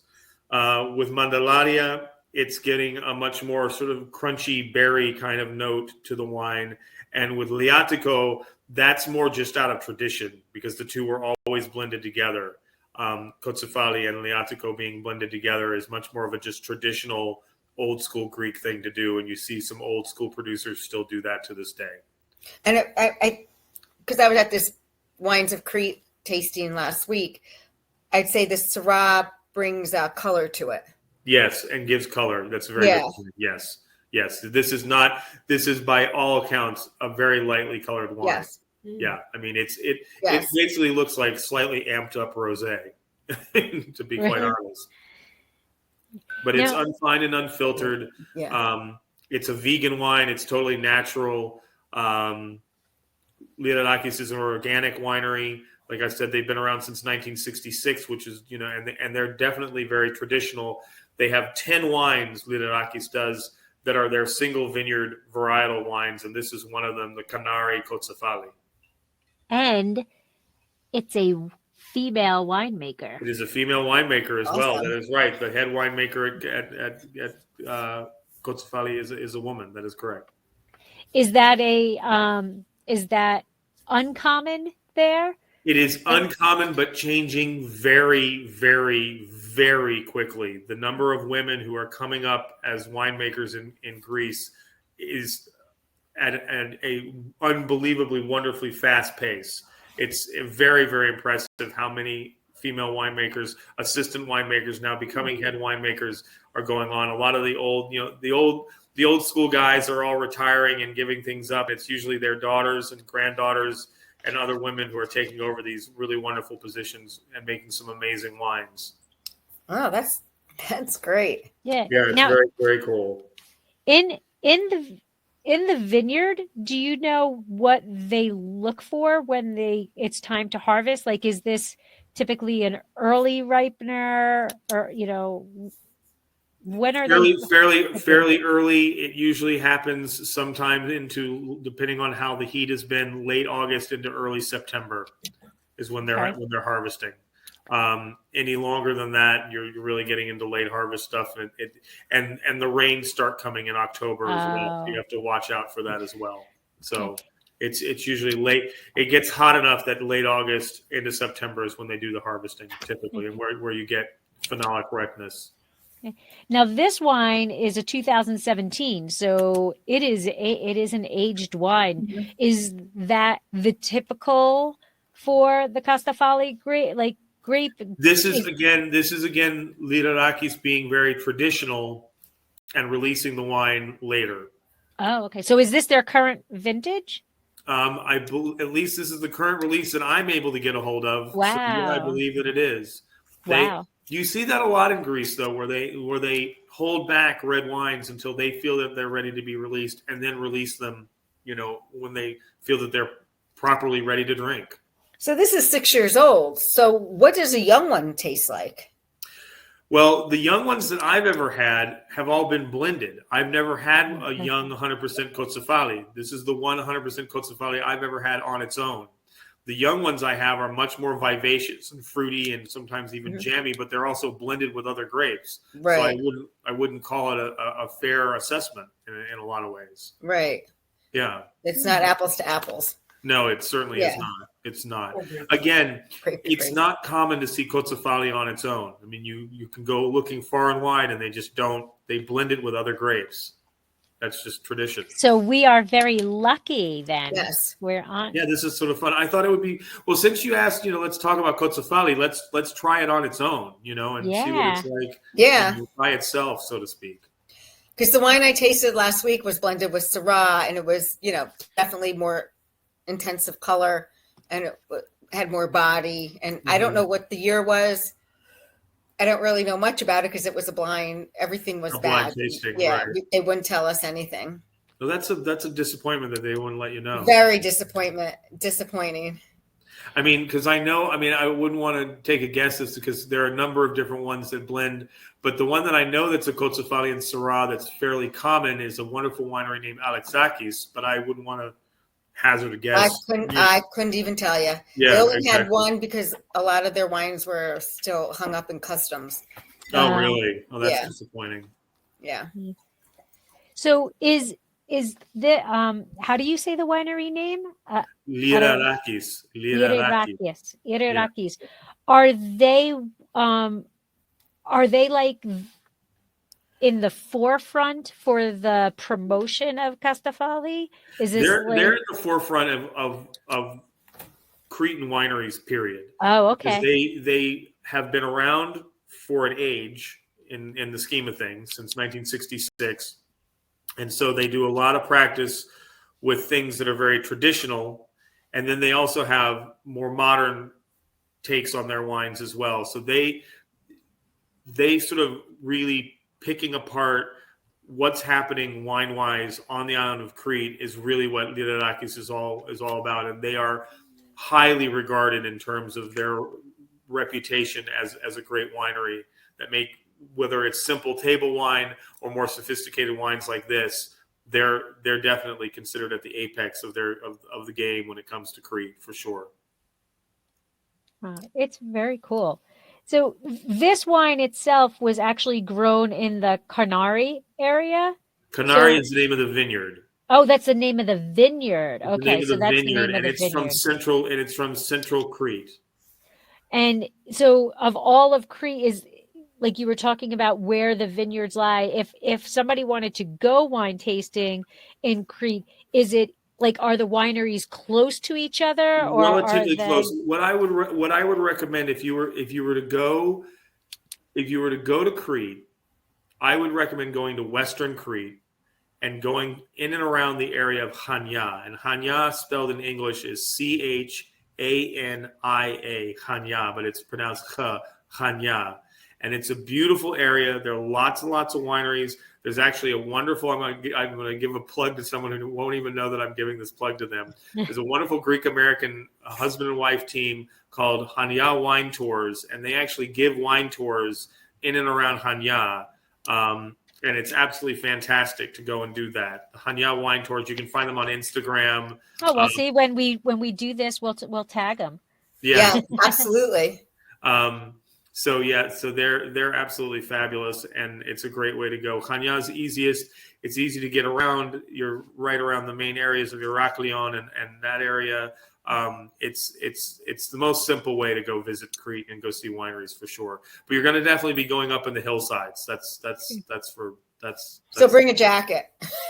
With Mandilaria, it's getting a much more sort of crunchy berry kind of note to the wine. And with Liatico, that's more just out of tradition because the two were always blended together. Kotsifali and Liatico being blended together is much more of a just traditional old school Greek thing to do. And you see some old school producers still do that to this day. And I was at this Wines of Crete tasting last week, I'd say the Syrah brings color to it. Yes, and gives color. That's very good. Yes. This is by all accounts a very lightly colored wine. Yes. Yeah, I mean it basically looks like slightly amped up rosé, to be quite honest. But it's unfined and unfiltered. Yeah. It's a vegan wine. It's totally natural. Liderakis is an organic winery. Like I said, they've been around since 1966, which is and they're definitely very traditional. They have 10 wines Liderakis does that are their single vineyard varietal wines, and this is one of them, the Canari Kotsifali. And it's a female winemaker. It is a female winemaker as well. That is right. The head winemaker at Kotsifali is a woman. That is correct. Is that uncommon there? It is uncommon, but changing very, very, very quickly. The number of women who are coming up as winemakers in Greece is at a unbelievably, wonderfully fast pace. It's very, very impressive how many female winemakers, assistant winemakers now becoming head winemakers are going on. A lot of the old school guys are all retiring and giving things up. It's usually their daughters and granddaughters and other women who are taking over these really wonderful positions and making some amazing wines. Oh, that's great. Yeah. Yeah, it's very, very cool. In the vineyard, do you know what they look for when it's time to harvest? Like, is this typically an early ripener, or when are fairly early? It usually happens sometime into, depending on how the heat has been, late August into early September is when they're harvesting. Any longer than that, you're really getting into late harvest stuff, and the rains start coming in October as well. So you have to watch out for that as well. So it's usually late. It gets hot enough that late August into September is when they do the harvesting typically, and where you get phenolic ripeness. Now this wine is a 2017, so it is an aged wine. Mm-hmm. Is that the typical for the Kotsifali grape? grape. This is again Liderakis being very traditional and releasing the wine later. Oh, okay. So is this their current vintage? At least this is the current release that I'm able to get a hold of. Wow. So yeah, I believe that it is. Wow. You see that a lot in Greece, though, where they hold back red wines until they feel that they're ready to be released, and then release them, when they feel that they're properly ready to drink. So this is 6 years old. So what does a young one taste like? Well, the young ones that I've ever had have all been blended. I've never had a young 100% Kotsifali. This is the 100% Kotsifali I've ever had on its own. The young ones I have are much more vivacious and fruity and sometimes even jammy, but they're also blended with other grapes. Right. So I wouldn't call it a fair assessment in a lot of ways. Right. Yeah. It's not apples to apples. No, it certainly is not. It's not. Again, it's not common to see Kotsifali on its own. I mean, you can go looking far and wide, and they blend it with other grapes. That's just tradition. So we are very lucky then. Yes. We're on. Yeah, this is sort of fun. I thought it would be, well, since you asked, let's talk about Kotsifali, let's try it on its own, and see what it's like by itself, so to speak. Because the wine I tasted last week was blended with Syrah, and it was, definitely more intensive color, and it had more body. And I don't know what the year was. I don't really know much about it because it was a blind. Everything was bad. Blind tasting, yeah, right. They wouldn't tell us anything. Well, that's a disappointment that they wouldn't let you know. Very disappointing. I mean, because I wouldn't want to take a guess as because there are a number of different ones that blend. But the one that I know that's a Kotsifali and Syrah that's fairly common is a wonderful winery named Alexakis. But I wouldn't want to hazard a guess. I couldn't even tell you. Yeah, they only had one because a lot of their wines were still hung up in customs. Oh, really? Oh, that's disappointing. Yeah. So is the how do you say the winery name? Liderakis. Liderakis. Are they like in the forefront for the promotion of Kotsifali? Is this they're at the forefront of Cretan wineries, period. Oh, okay. They have been around for an age in the scheme of things since 1966. And so they do a lot of practice with things that are very traditional. And then they also have more modern takes on their wines as well. So they sort of really picking apart what's happening wine-wise on the island of Crete is really what Liderakis is all about. And they are highly regarded in terms of their reputation as a great winery that make, whether it's simple table wine or more sophisticated wines like this, they're definitely considered at the apex of the game when it comes to Crete, for sure. It's very cool. So this wine itself was actually grown in the Carnari area. Carnari is the name of the vineyard. Oh, that's the name of the vineyard. Okay, so that's the name of the vineyard, and it's from central Crete. And so, of all of Crete, is like you were talking about where the vineyards lie. If somebody wanted to go wine tasting in Crete, is it like, are the wineries close to each other, or relatively close? What I would recommend if you were to go to Crete, I would recommend going to Western Crete and going in and around the area of Chania. And Chania, spelled in English, is Chania, Chania, but it's pronounced Chania. And it's a beautiful area. There are lots and lots of wineries. There's actually a wonderful, I'm going to give a plug to someone who won't even know that I'm giving this plug to them. There's a wonderful Greek-American husband and wife team called Chania Wine Tours, and they actually give wine tours in and around Chania. And it's absolutely fantastic to go and do that. The Chania Wine Tours, you can find them on Instagram. Oh, well, see, when we do this, we'll tag them. Yeah, absolutely. So they're absolutely fabulous, and it's a great way to go. Chania is easiest. It's easy to get around. You're right around the main areas of Heraklion and that area. It's the most simple way to go visit Crete and go see wineries for sure. But you're going to definitely be going up in the hillsides. So bring a jacket.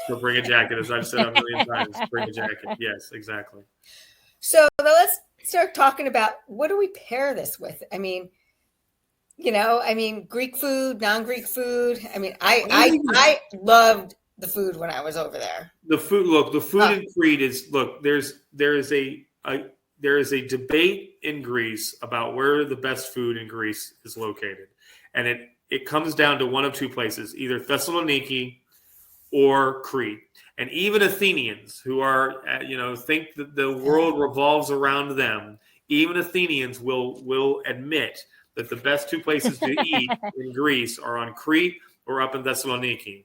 So bring a jacket, as I've said a million times. Bring a jacket. Yes, exactly. So let's start talking about what do we pair this with? I mean, Greek food, non-Greek food. I mean, I loved the food when I was over there. The food in Crete is there is a debate in Greece about where the best food in Greece is located, and it comes down to one of two places, either Thessaloniki or Crete. And even Athenians, who are think that the world revolves around them, even Athenians will admit that the best two places to eat in Greece are on Crete or up in Thessaloniki.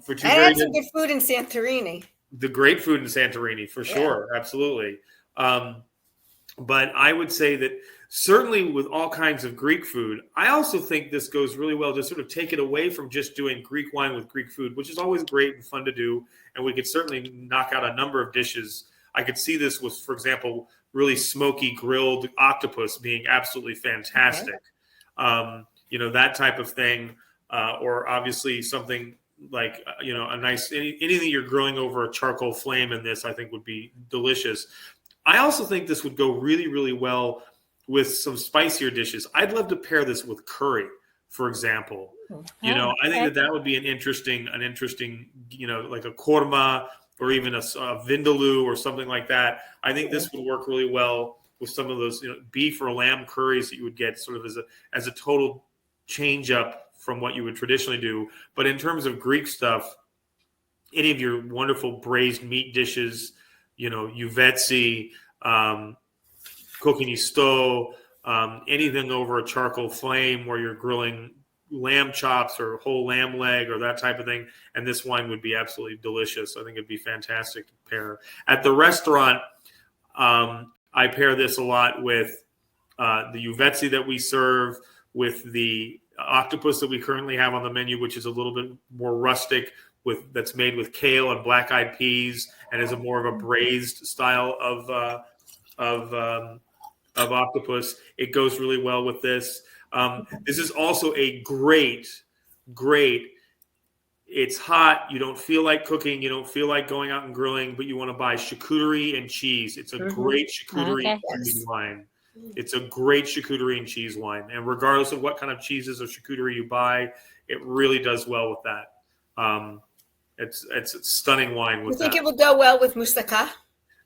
For two I had some good food in Santorini. The great food in Santorini, for sure. Absolutely. But I would say that certainly with all kinds of Greek food, I also think this goes really well to sort of take it away from just doing Greek wine with Greek food, which is always great and fun to do. And we could certainly knock out a number of dishes. I could see this with, for example, really smoky grilled octopus being absolutely fantastic. Okay. That type of thing. Or obviously something like, a nice, anything you're grilling over a charcoal flame in this, I think would be delicious. I also think this would go really, really well with some spicier dishes. I'd love to pair this with curry, for example. I think that would be an interesting, like a korma or even a vindaloo or something like that. I think this would work really well with some of those, beef or lamb curries that you would get sort of as a total change up from what you would traditionally do. But in terms of Greek stuff, any of your wonderful braised meat dishes, uvetsi, kokinisto, anything over a charcoal flame where you're grilling lamb chops or whole lamb leg or that type of thing. And this wine would be absolutely delicious. I think it'd be fantastic to pair. At the restaurant, I pair this a lot with the uvetsi that we serve, with the octopus that we currently have on the menu, which is a little bit more rustic, that's made with kale and black-eyed peas, and is a more of a braised style of octopus. It goes really well with this. This is also a great. It's hot. You don't feel like cooking. You don't feel like going out and grilling, but you want to buy charcuterie and cheese. It's a great charcuterie and cheese wine. It's a great charcuterie and cheese wine. And regardless of what kind of cheeses or charcuterie you buy, it really does well with that. It's a stunning wine with that. You think it would go well with moussaka?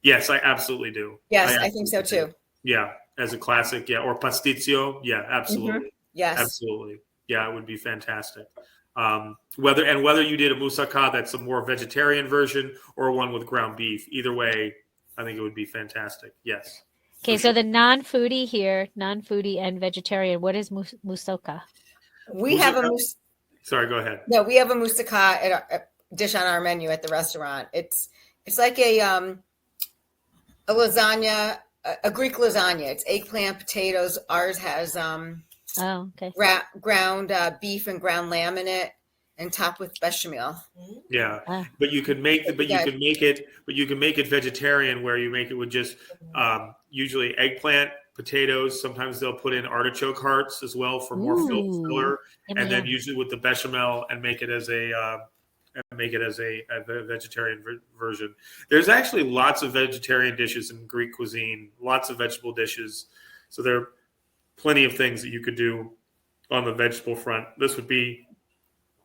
Yes, I absolutely do. Yes, I think so too. Yeah, as a classic. Yeah, or pasticcio. Yeah, absolutely. Yes, absolutely. Yeah, it would be fantastic. Whether you did a moussaka that's a more vegetarian version or one with ground beef, either way, I think it would be fantastic. Yes. Okay, so the non-foodie and vegetarian, what is moussaka? We have a Sorry, go ahead. No, we have a moussaka dish on our menu at the restaurant. It's like a lasagna, a Greek lasagna. It's eggplant, potatoes. Ours has ground beef and ground lamb in it, and topped with bechamel. Yeah, but you can make it vegetarian, where you make it with just usually eggplant, potatoes. Sometimes they'll put in artichoke hearts as well for more filler, and then usually with the bechamel and make it as a vegetarian version. There's actually lots of vegetarian dishes in Greek cuisine, lots of vegetable dishes. So there are plenty of things that you could do on the vegetable front. This would be,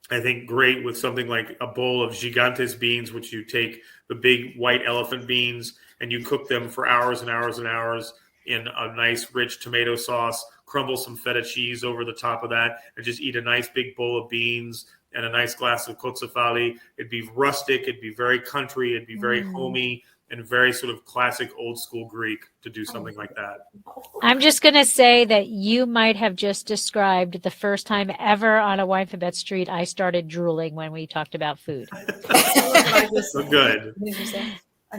I think, great with something like a bowl of gigantes beans, which you take the big white elephant beans and you cook them for hours and hours and hours in a nice rich tomato sauce, crumble some feta cheese over the top of that, and just eat a nice big bowl of beans and a nice glass of Kotsifali. It'd be rustic, it'd be very country, it'd be very homey, and very sort of classic old school Greek to do something like that. I'm just going to say that you might have just described the first time ever on a Wine for Bet Street I started drooling when we talked about food. So good.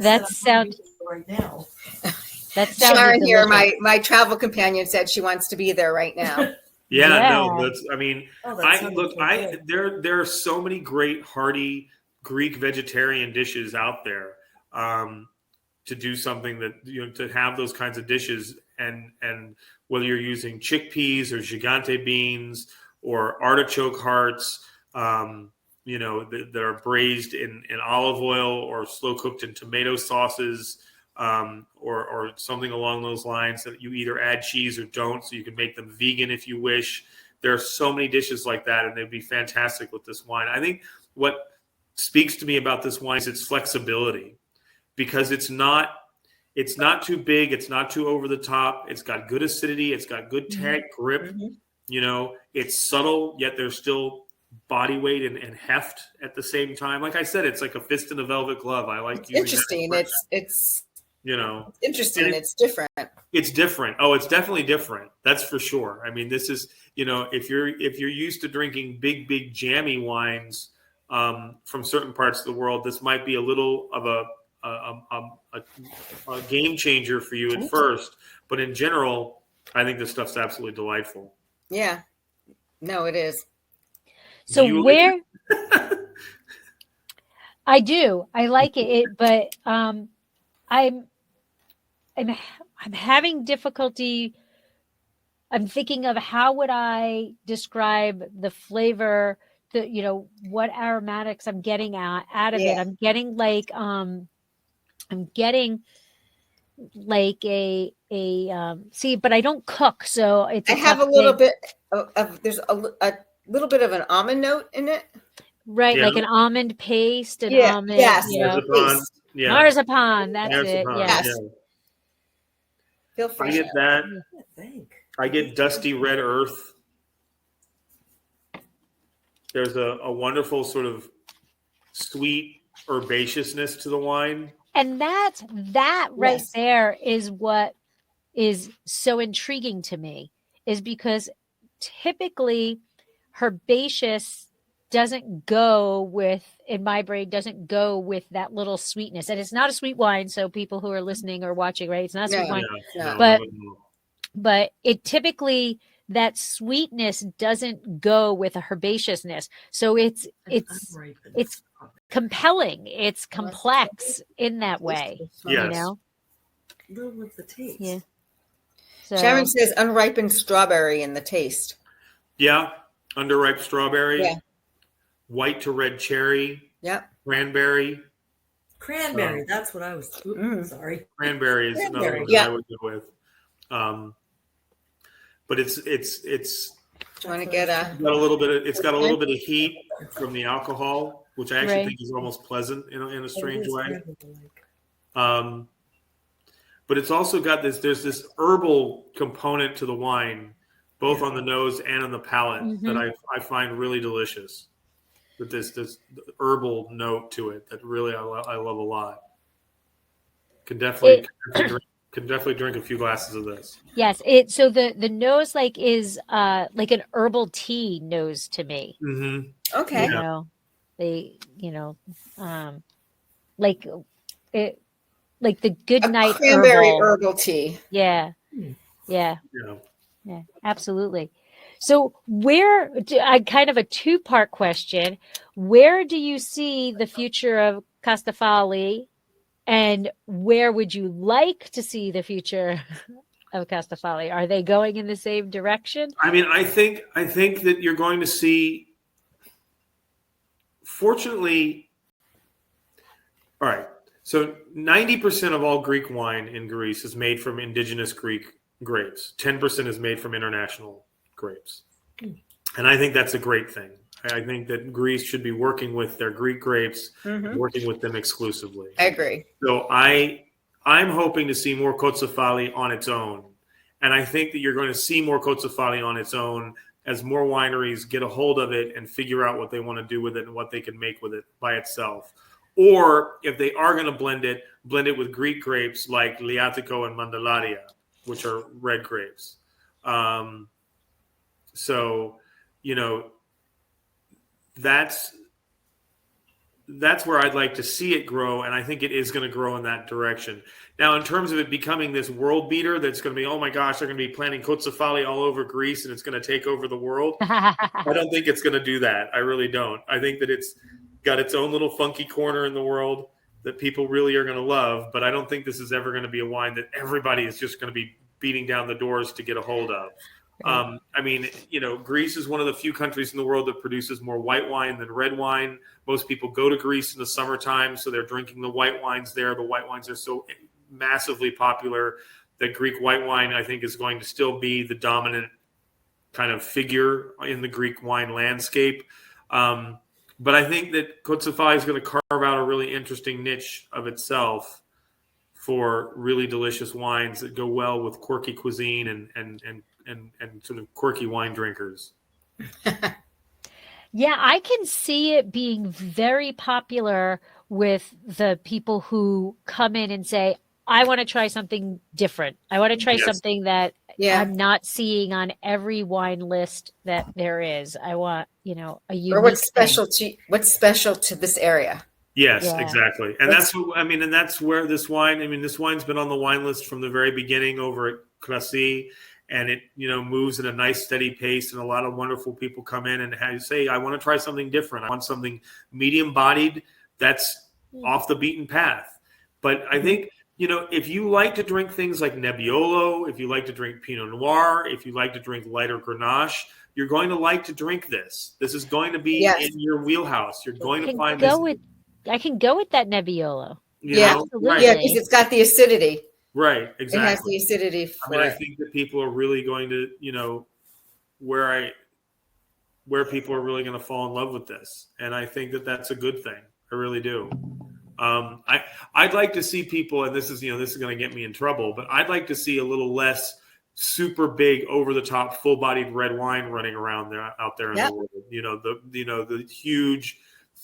That sounds right now. That sounds Sharon here, delicious. my travel companion, said she wants to be there right now. No, there are so many great hearty Greek vegetarian dishes out there. To do something that, to have those kinds of dishes, and whether you're using chickpeas or gigante beans or artichoke hearts, that are braised in olive oil or slow cooked in tomato sauces, or something along those lines, that you either add cheese or don't, so you can make them vegan if you wish. There are so many dishes like that, and they'd be fantastic with this wine. I think what speaks to me about this wine is its flexibility, because it's not too big, it's not too over the top. It's got good acidity, it's got good tank grip. It's subtle, yet there's still body weight and heft at the same time. Like I said, it's like a fist in a velvet glove. I like using Interesting. that It's interesting. It's different. It's different. Oh, it's definitely different. That's for sure. I mean, this is, if you're used to drinking big jammy wines from certain parts of the world, this might be a little of a game changer for you at first. But in general, I think this stuff's absolutely delightful. Yeah. No, it is. So where I do, I like it, but I'm having difficulty. I'm thinking of how would I describe the flavor, what aromatics I'm getting out of it. I'm getting like but I don't cook, so it's. I have a little bit of there's a little bit of an almond note in it. Right, like an almond paste, almond, marzipan. That's it. Yes. Yeah. Feel free. I get that. I get dusty red earth. There's a wonderful sort of sweet herbaceousness to the wine. And that right there is what is so intriguing to me, is because typically herbaceous doesn't go with, in my brain, doesn't go with that little sweetness. And it's not a sweet wine. So people who are listening or watching, right? It's not a sweet wine, but it typically, that sweetness doesn't go with a herbaceousness. So it's compelling. It's complex in that way, Little with the taste. Yeah. So, Sharon says unripened strawberry in the taste. Yeah. Underripe strawberry. Yeah. White to red cherry. Yep. Cranberry. That's what I was. Sorry. Cranberry is another one I would go with. But it's. Do you want to get it's got a little bit of heat from the alcohol, which I actually think is almost pleasant in a strange way. But it's also got there's this herbal component to the wine, both on the nose and on the palate, that I find really delicious. With this herbal note to it that really I love a lot. Can definitely drink a few glasses of this. Yes, so the nose is like an herbal tea nose to me. Mm-hmm. Okay. Like the good night cranberry herbal tea. Yeah, absolutely. So I kind of a two-part question. Where do you see the future of Kotsifali, and where would you like to see the future of Kotsifali? Are they going in the same direction? I mean, I think that you're going to see, fortunately, all right. So 90% of all Greek wine in Greece is made from indigenous Greek grapes. 10% is made from international grapes. And I think that's a great thing. I think that Greece should be working with their Greek grapes, working with them exclusively. I agree. So I'm hoping to see more Kotsifali on its own. And I think that you're going to see more Kotsifali on its own as more wineries get a hold of it and figure out what they want to do with it and what they can make with it by itself. Or if they are going to blend it with Greek grapes like Liatico and Mandilaria, which are red grapes. So, that's where I'd like to see it grow, and I think it is going to grow in that direction. Now, in terms of it becoming this world beater that's going to be, oh my gosh, they're going to be planting Kotsifali all over Greece and it's going to take over the world. I don't think it's going to do that. I really don't. I think that it's got its own little funky corner in the world that people really are going to love, but I don't think this is ever going to be a wine that everybody is just going to be beating down the doors to get a hold of. I mean, Greece is one of the few countries in the world that produces more white wine than red wine. Most people go to Greece in the summertime, so they're drinking the white wines there. The white wines are so massively popular. That Greek white wine, I think, is going to still be the dominant kind of figure in the Greek wine landscape. But I think that Kotsifali is going to carve out a really interesting niche of itself for really delicious wines that go well with quirky cuisine and sort of quirky wine drinkers. Yeah, I can see it being very popular with the people who come in and say, I want to try something different. I want to try something that I'm not seeing on every wine list that there is. I want, a unique or what's special to this area. Yes, exactly. And that's where this wine, this wine's been on the wine list from the very beginning over at Crete, and it, moves at a nice steady pace, and a lot of wonderful people come in and say, I want to try something different. I want something medium bodied that's off the beaten path. But I think, if you like to drink things like Nebbiolo, if you like to drink Pinot Noir, if you like to drink lighter Grenache, you're going to like to drink this. This is going to be in your wheelhouse. You're going to find this. I can go with that Nebbiolo. Absolutely. Right. Yeah, because it's got the acidity. Right, exactly. It has the acidity I think that people are really going to, where people are really going to fall in love with this. And I think that that's a good thing. I really do. I'd like to see people, and this is going to get me in trouble, but I'd like to see a little less super big, over the top, full bodied red wine running around out there in the world. The huge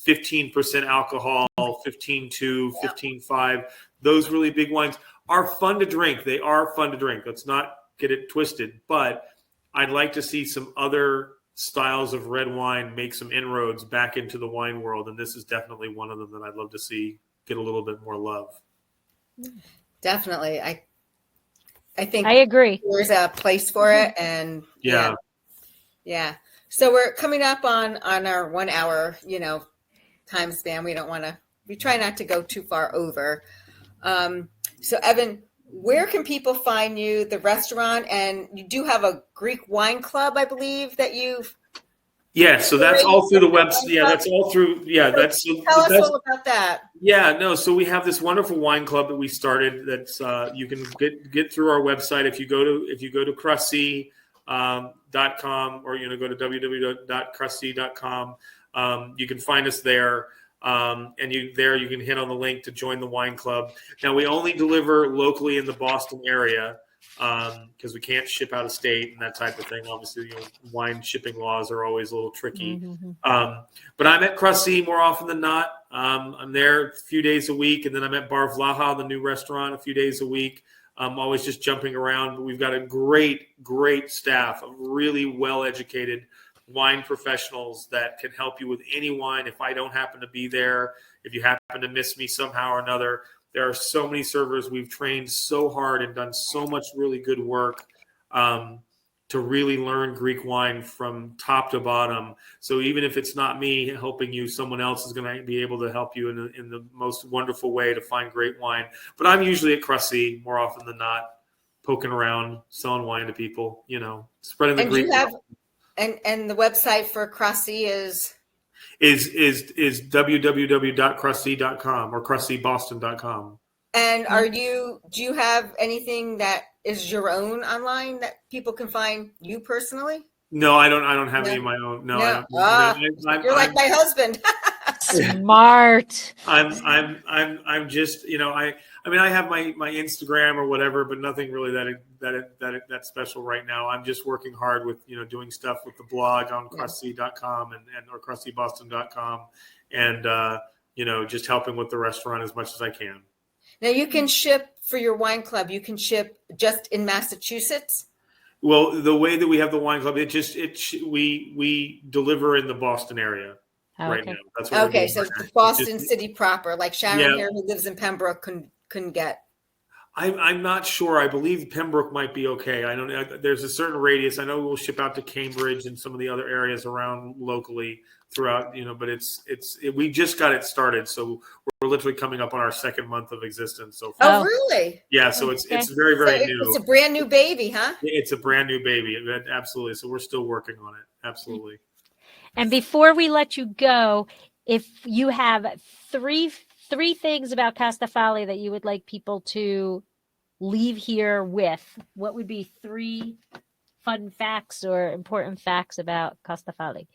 15% alcohol, 15.2, 15.5. Those really big wines are fun to drink. They are fun to drink. Let's not get it twisted. But I'd like to see some other styles of red wine make some inroads back into the wine world, and this is definitely one of them that I'd love to see get a little bit more love. Definitely. I think I agree. There's a place for it, and yeah. So we're coming up on our 1 hour, time span. We try not to go too far over. So Evan, where can people find you, the restaurant? And you do have a Greek wine club, I believe, that you've. Yeah, so that's all through the website. Yeah, that's all through. Yeah, that's. Tell us all about that. Yeah, no. So we have this wonderful wine club that we started. That's you can get through our website if you go to Crete.com or go to www.crete.com. You can find us there. And you can hit on the link to join the wine club. Now we only deliver locally in the Boston area because we can't ship out of state and that type of thing. Obviously, wine shipping laws are always a little tricky. But I'm at Crete more often than not. I'm there a few days a week, and then I'm at Bar Vlaha, the new restaurant, a few days a week. I'm always just jumping around. But we've got a great staff of really well-educated wine professionals that can help you with any wine. If I don't happen to be there, if you happen to miss me somehow or another, there are so many servers we've trained so hard and done so much really good work to really learn Greek wine from top to bottom. So even if it's not me helping you, someone else is going to be able to help you in the most wonderful way to find great wine. But I'm usually at Crete more often than not, poking around, selling wine to people, spreading the Greek. And the website for Crete is www.crete.com or creteboston.com. And do you have anything that is your own online that people can find you personally? No, I don't have any of my own. No. I don't. You're like my husband. Smart. I'm just, I have my Instagram or whatever, but nothing really that special right now. I'm just working hard with, doing stuff with the blog on crete.com or creteboston.com and, just helping with the restaurant as much as I can. Now you can ship for your wine club. You can ship just in Massachusetts. Well, the way that we have the wine club, we deliver in the Boston area. Right now. That's what okay, so Boston City proper, like Sharon here who lives in Pembroke couldn't get. I'm not sure. I believe Pembroke might be okay. I don't know. There's a certain radius. I know we'll ship out to Cambridge and some of the other areas around locally throughout, but we just got it started. So we're literally coming up on our second month of existence so far. Oh, really? Yeah. So it's very, very new. It's a brand new baby, huh? It's a brand new baby. Absolutely. So we're still working on it. Absolutely. And before we let you go, if you have three 3 things about Kotsifali that you would like people to leave here with, what would be 3 fun facts or important facts about Kotsifali?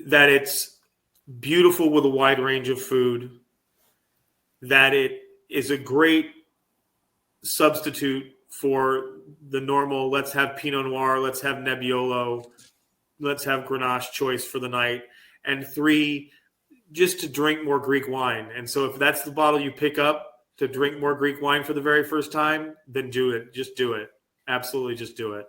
That it's beautiful with a wide range of food, that it is a great substitute for the normal, let's have Pinot Noir, let's have Nebbiolo, let's have Grenache choice for the night. And 3, just to drink more Greek wine. And so if that's the bottle you pick up to drink more Greek wine for the very first time, then do it. Just do it. Absolutely just do it.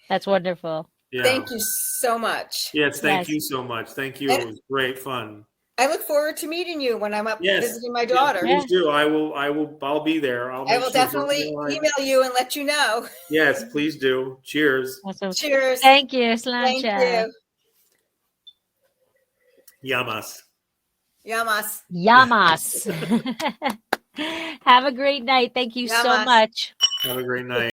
That's wonderful. Yeah. Thank you so much. Yes, thank Yes. you so much. Thank you. It was great fun. I look forward to meeting you when I'm up Yes. visiting my daughter. Please do. I'll be there. I will definitely email you and let you know. Yes, please do. Cheers. Awesome. Cheers. Thank you. Thank Slancha. you. Yamas. Yamas. Yamas. Have a great night. Thank you so Yamas. much. Have a great night.